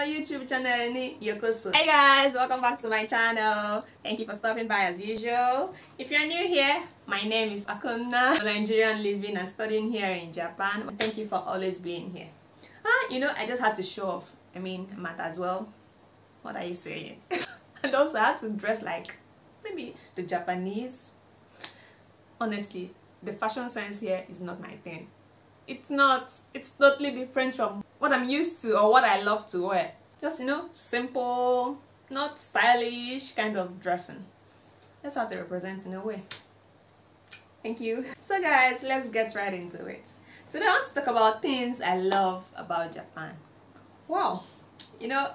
YouTube channel ni yokoso. Hey guys, welcome back to my channel. Thank you for stopping by as usual. If you're new here, my name is Akonna, a Nigerian living and studying here in Japan. Thank you for always being here. You know, I just had to show off. I mean, might as well. What are you saying? And also I had to dress like maybe the Japanese. Honestly, the fashion sense here is not my thing. It's totally different from what I'm used to or what I love to wear. Just, you know, simple, not stylish kind of dressing. That's how to represent in a way. Thank you. So guys, let's get right into it. Today I want to talk about things I love about Japan. Wow, you know,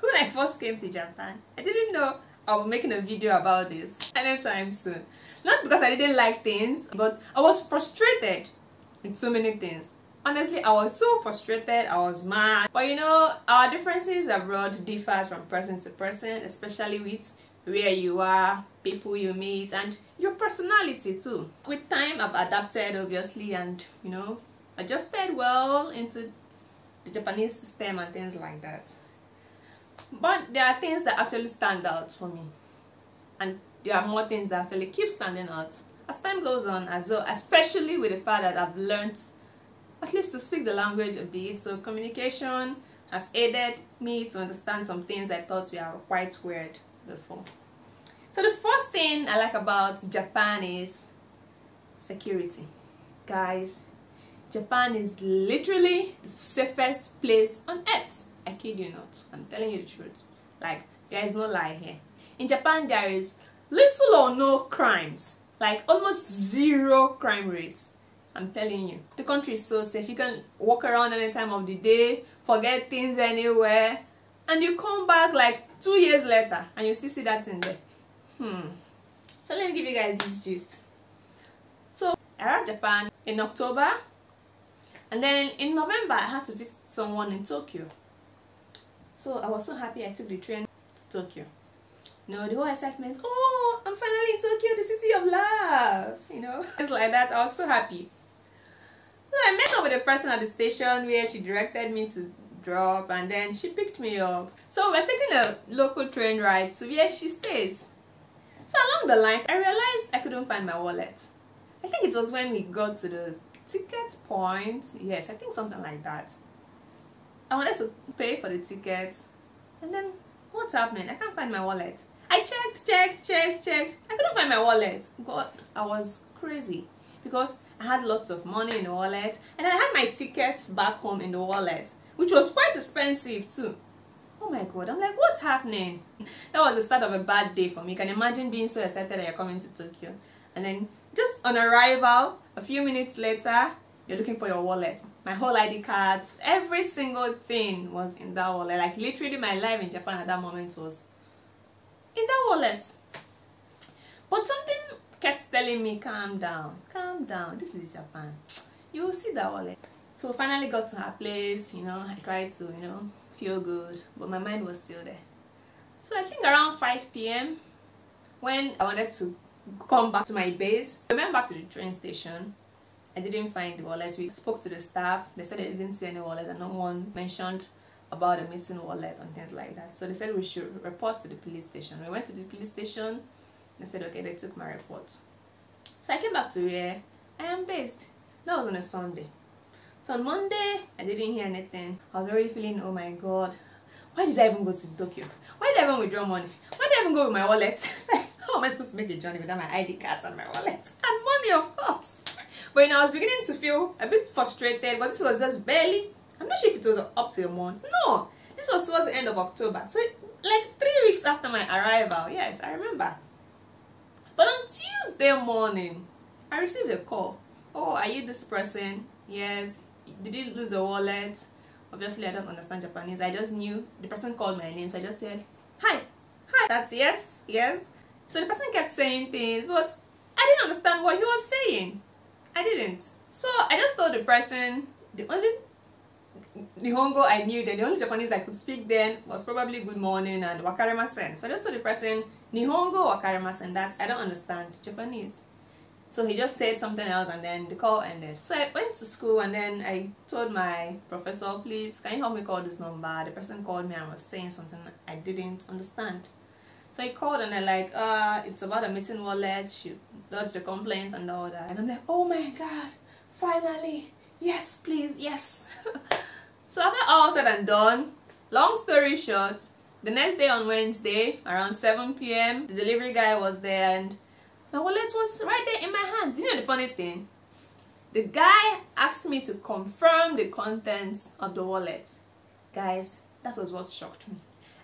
when I first came to Japan, I didn't know I was making a video about this anytime soon. Not because I didn't like things, but I was frustrated with so many things. Honestly, I was so frustrated, I was mad. But you know, our differences abroad differs from person to person, especially with where you are, people you meet, and your personality too. With time, I've adapted obviously and, you know, adjusted well into the Japanese system and things like that. But there are things that actually stand out for me, and there are more things that actually keep standing out as time goes on as well, especially with the fact that I've learned at least to speak the language a bit. So communication has aided me to understand some things I thought were quite weird before. So the first thing I like about Japan is security. Guys, Japan is literally the safest place on earth. I kid you not. I'm telling you the truth. Like, there is no lie here. In Japan, there is little or no crimes. Like, almost zero crime rates. I'm telling you. The country is so safe. You can walk around any time of the day, forget things anywhere, and you come back like 2 years later, and you still see that in there. So let me give you guys this gist. So, I arrived Japan in October, and then in November, I had to visit someone in Tokyo. So I was so happy I took the train to Tokyo. You know, the whole excitement, oh, I'm finally in Tokyo, the city of love, you know. It's like that, I was so happy. So I met up with a person at the station where she directed me to drop, and then she picked me up. So we're taking a local train ride to where she stays. So along the line, I realized I couldn't find my wallet. I think it was when we got to the ticket point. Yes, I think something like that. I wanted to pay for the ticket, and then what's happening? I can't find my wallet. I checked. I couldn't find my wallet. God, I was crazy because I had lots of money in the wallet, and I had my tickets back home in the wallet, which was quite expensive too. Oh my God, I'm like, what's happening? That was the start of a bad day for me. You can imagine being so excited that you're coming to Tokyo, and then just on arrival, a few minutes later, you're looking for your wallet. My whole ID cards, every single thing was in that wallet. Like literally my life in Japan at that moment was in that wallet. But something kept telling me, calm down, this is Japan. You will see that wallet. So we finally got to her place, you know, I tried to, you know, feel good, but my mind was still there. So I think around 5 p.m. when I wanted to come back to my base, I went back to the train station. I didn't find the wallet. We spoke to the staff. They said they didn't see any wallet and no one mentioned about a missing wallet and things like that. So they said we should report to the police station. We went to the police station. They said, okay, they took my report. So I came back to where I am based. That was on a Sunday. So on Monday, I didn't hear anything. I was already feeling, oh my God, why did I even go to Tokyo? Why did I even withdraw money? Why did I even go with my wallet? How am I supposed to make a journey without my ID cards and my wallet? And money, of course. But you know, I was beginning to feel a bit frustrated, but this was just barely, I'm not sure if it was up to a month. No, this was towards the end of October. So like 3 weeks after my arrival. Yes, I remember. But on Tuesday morning, I received a call. Oh, are you this person? Yes. Did you lose the wallet? Obviously, I don't understand Japanese. I just knew the person called my name. So I just said, hi. That's yes. So the person kept saying things, but I didn't understand what he was saying. I didn't. So I just told the person the only Nihongo I knew, that the only Japanese I could speak then was probably good morning and wakarimasen. So I just told the person Nihongo wakarimasen, that's I don't understand Japanese. So he just said something else and then the call ended. So I went to school and then I told my professor, please, can you help me call this number? The person called me and was saying something I didn't understand. So he called and they're like, it's about a missing wallet. She lodged the complaint and all that. And I'm like, oh my God, finally. Yes, please, yes. So after all said and done, long story short, the next day on Wednesday, around 7 p.m., the delivery guy was there and my wallet was right there in my hands. You know the funny thing? The guy asked me to confirm the contents of the wallet. Guys, that was what shocked me.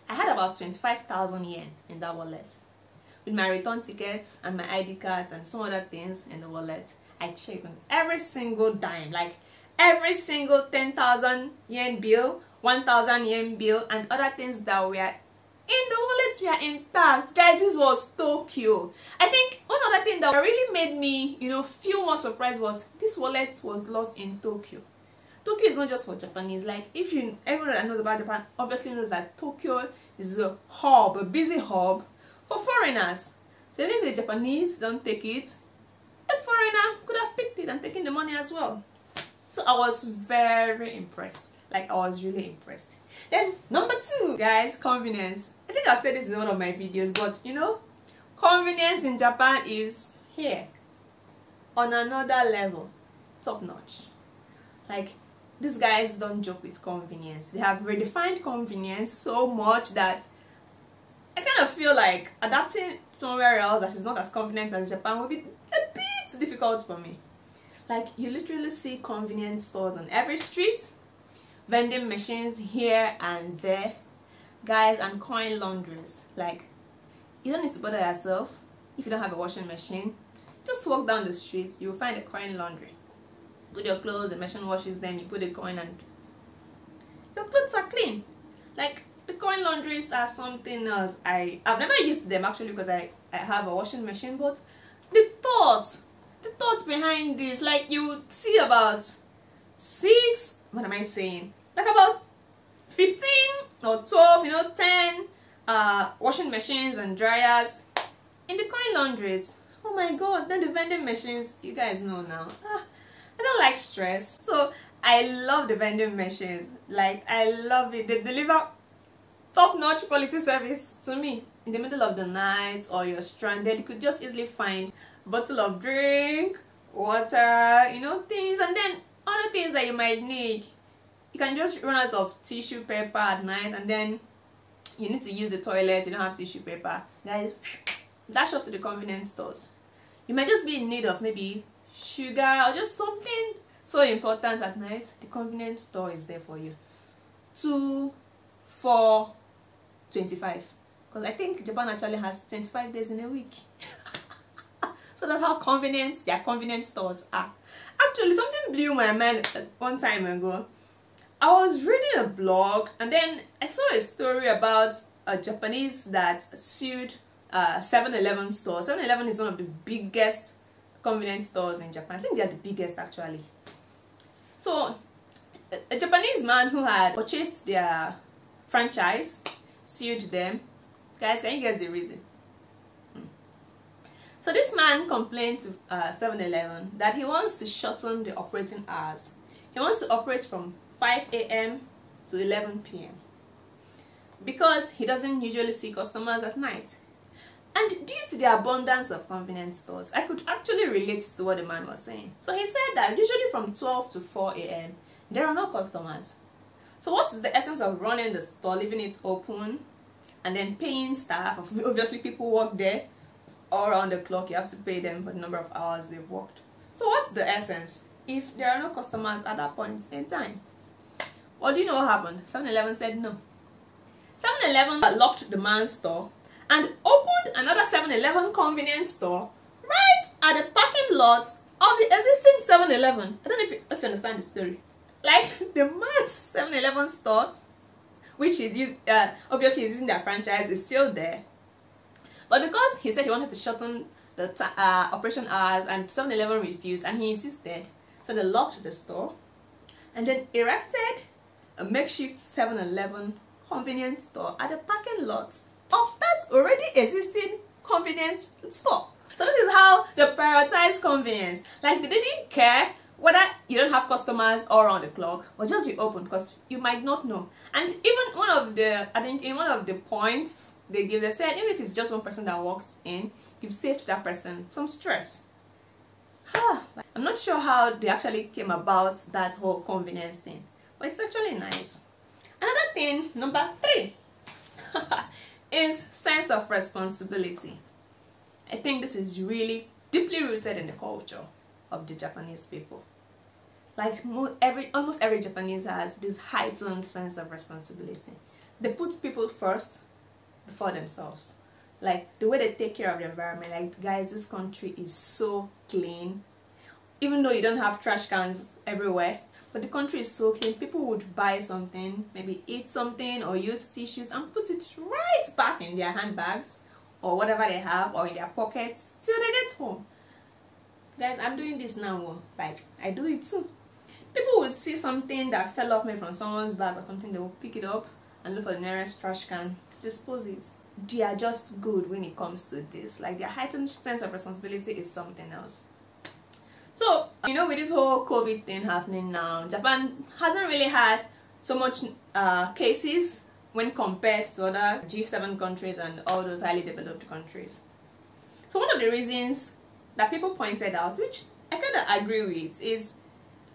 I had about 25,000 yen in that wallet. With my return tickets and my ID cards and some other things in the wallet. I checked on every single dime, like every single 10,000 yen bill, 1,000 yen bill, and other things that were in the wallets were intact. Guys, this was Tokyo. I think one other thing that really made me, feel more surprised was this wallet was lost in Tokyo. Tokyo is not just for Japanese. Like, everyone that knows about Japan obviously knows that Tokyo is a hub, a busy hub for foreigners. So even if the Japanese don't take it, a foreigner could have picked it and taken the money as well. So I was very impressed. Like, I was really impressed. Then number 2, guys, convenience. I think I've said this in one of my videos, but convenience in Japan is here on another level, top notch. Like, these guys don't joke with convenience. They have redefined convenience so much that I kind of feel like adapting somewhere else that is not as convenient as Japan would be a bit difficult for me. Like, you literally see convenience stores on every street, vending machines here and there, guys, and coin laundries. Like, you don't need to bother yourself if you don't have a washing machine. Just walk down the street, you'll find a coin laundry. Put your clothes, the machine washes them, you put the coin and your clothes are clean. Like, the coin laundries are something else. I've never used them actually because I have a washing machine, but the thought behind this, like, you see about 6, what am I saying? Like about 15 or 12, 10 washing machines and dryers in the coin laundries. Oh my God, then the vending machines, you guys know now. I don't like stress, so I love the vending machines. Like, I love it. They deliver top-notch quality service to me. In the middle of the night or you're stranded, you could just easily find a bottle of drink, water, things, and then other things that you might need. You can just run out of tissue paper at night and then you need to use the toilet, you don't have tissue paper. Guys, dash off to the convenience stores. You might just be in need of maybe sugar or just something so important at night. The convenience store is there for you. 2, 4, 25. Because I think Japan actually has 25 days in a week. So that's how convenient their convenience stores are. Actually, something blew my mind one time ago. I was reading a blog and then I saw a story about a Japanese that sued 7-Eleven store. 7-Eleven is one of the biggest convenience stores in Japan. I think they are the biggest actually. So a Japanese man who had purchased their franchise sued them. Guys, can you guess the reason? So this man complained to 7-Eleven that he wants to shorten the operating hours. He wants to operate from 5 a.m. to 11 p.m. because he doesn't usually see customers at night. And due to the abundance of convenience stores, I could actually relate to what the man was saying. So he said that usually from 12 to 4 a.m. there are no customers. So what is the essence of running the store, leaving it open, and then paying staff? Obviously people work there all around the clock. You have to pay them for the number of hours they've worked. So what's the essence if there are no customers at that point in time? Well, do you know what happened? 7-Eleven said no. 7-Eleven locked the man's store and opened another 7-Eleven convenience store right at the parking lot of the existing 7-Eleven. I don't know if you understand the story. Like, the man's 7-Eleven store, which is obviously is using their franchise, is still there. But because he said he wanted to shorten the operation hours and 7-Eleven refused and he insisted, so they locked the store and then erected a makeshift 7-Eleven convenience store at the parking lot of that already existing convenience store. So this is how they prioritize convenience. Like they didn't care whether you don't have customers all around the clock, but just be open because you might not know. And even one of the, I think in one of the points they give, they said even if it's just one person that walks in, you've saved that person some stress. I'm not sure how they actually came about that whole convenience thing, but it's actually nice. Another thing, number 3, is sense of responsibility. I think this is really deeply rooted in the culture of the Japanese people. Like almost every Japanese has this heightened sense of responsibility. They put people first before themselves. Like the way they take care of the environment. Like, guys, this country is so clean. Even though you don't have trash cans everywhere, but the country is so clean. People would buy something, maybe eat something or use tissues and put it right back in their handbags or whatever they have, or in their pockets till they get home. Guys, I'm doing this now. Like, I do it too. People would see something that fell off maybe from someone's bag or something, they will pick it up and look for the nearest trash can to dispose it. They are just good when it comes to this. Like, their heightened sense of responsibility is something else. So, you know, with this whole COVID thing happening now, Japan hasn't really had so much cases when compared to other G7 countries and all those highly developed countries. So one of the reasons that people pointed out, which I kind of agree with, is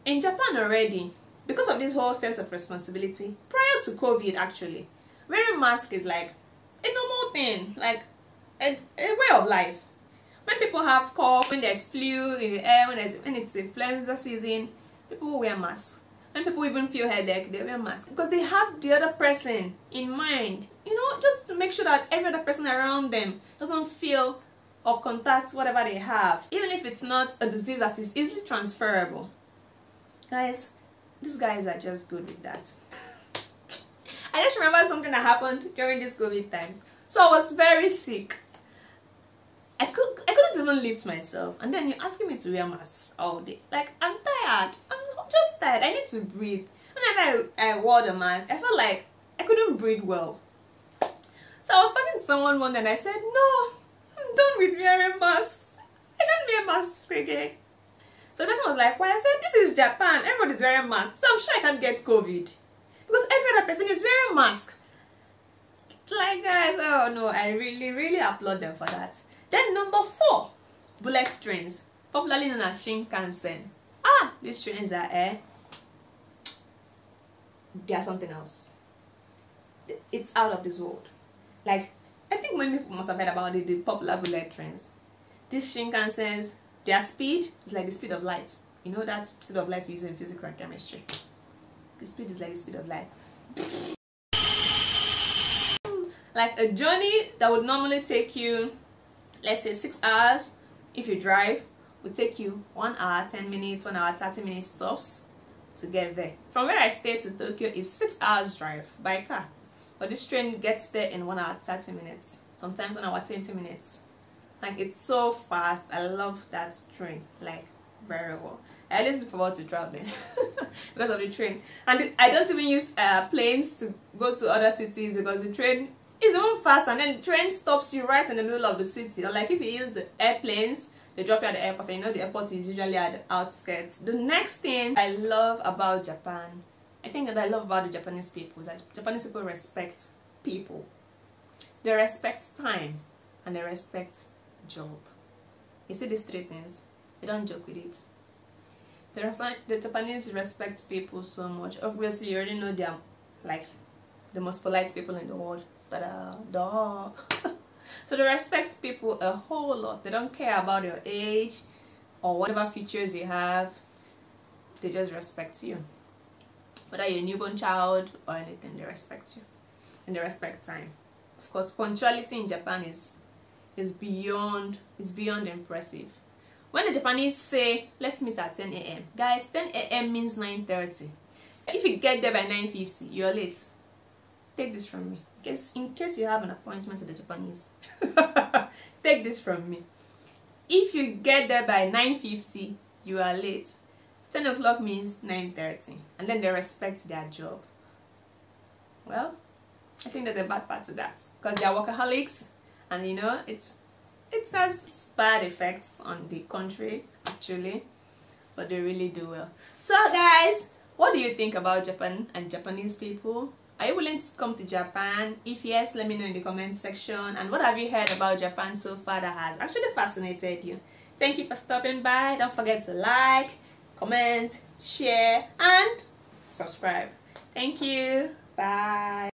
in Japan already, because of this whole sense of responsibility, prior to COVID actually, wearing mask is like a normal thing, like a way of life. When people have cough, when there's flu in the air, when it's influenza season, people will wear masks. When people even feel headache, they wear masks because they have the other person in mind, you know, just to make sure that every other person around them doesn't feel or contact whatever they have, even if it's not a disease that is easily transferable. Guys, these guys are just good with that. I just remember something that happened during these COVID times. So I was very sick. I couldn't even lift myself, and then you're asking me to wear masks all day. Like, I'm tired. I'm just tired. I need to breathe. Whenever I wore the mask, I felt like I couldn't breathe well. So I was talking to someone one day and I said, no, I'm done with wearing masks. I can't wear masks again. So the person was like, why? I said, this is Japan. Everybody's wearing masks. So I'm sure I can't get COVID. Because every other person is wearing masks. Like, guys, oh no, I really applaud them for that. Then number 4, bullet trains, popularly known as Shinkansen. These trains are they are something else. It's out of this world. Like, I think many people must have heard about the popular bullet trains. These Shinkansens, their speed is like the speed of light. You know that speed of light we use in physics and chemistry. The speed is like the speed of light. Like a journey that would normally take you, let's say 6 hours if you drive, would take you 1 hour 10 minutes, 1 hour 30 minutes tops to get there. From where I stay to Tokyo is 6 hours drive by car, but this train gets there in 1 hour 30 minutes, sometimes 1 hour 20 minutes. Like, it's so fast. I love that train, like, very well. I always look forward to traveling because of the train. And I don't even use planes to go to other cities because the train is even fast, and then the train stops you right in the middle of the city. Or like if you use the airplanes, they drop you at the airport, and you know the airport is usually at the outskirts. The next thing I love about Japan, I think that I love about the Japanese people, is that Japanese people respect people. They respect time, and they respect job. You see these 3 things, they don't joke with it. The Japanese respect people so much. Obviously, you already know they are like the most polite people in the world. So they respect people a whole lot. They don't care about your age or whatever features you have. They just respect you. Whether you're a newborn child or anything, they respect you. And they respect time. Of course, punctuality in Japan is beyond impressive. When the Japanese say, let's meet at 10 a.m. Guys, 10 a.m. means 9:30. If you get there by 9:50, you're late. Take this from me. In case you have an appointment with the Japanese, take this from me. If you get there by 9:50, you are late. 10 o'clock means 9:30, and then they respect their job. Well, I think there's a bad part to that because they are workaholics, and you know, it's it has bad effects on the country actually, but they really do well. So guys, what do you think about Japan and Japanese people? Are you willing to come to Japan? If yes, let me know in the comment section. And what have you heard about Japan so far that has actually fascinated you? Thank you for stopping by. Don't forget to like, comment, share, and subscribe. Thank you. Bye.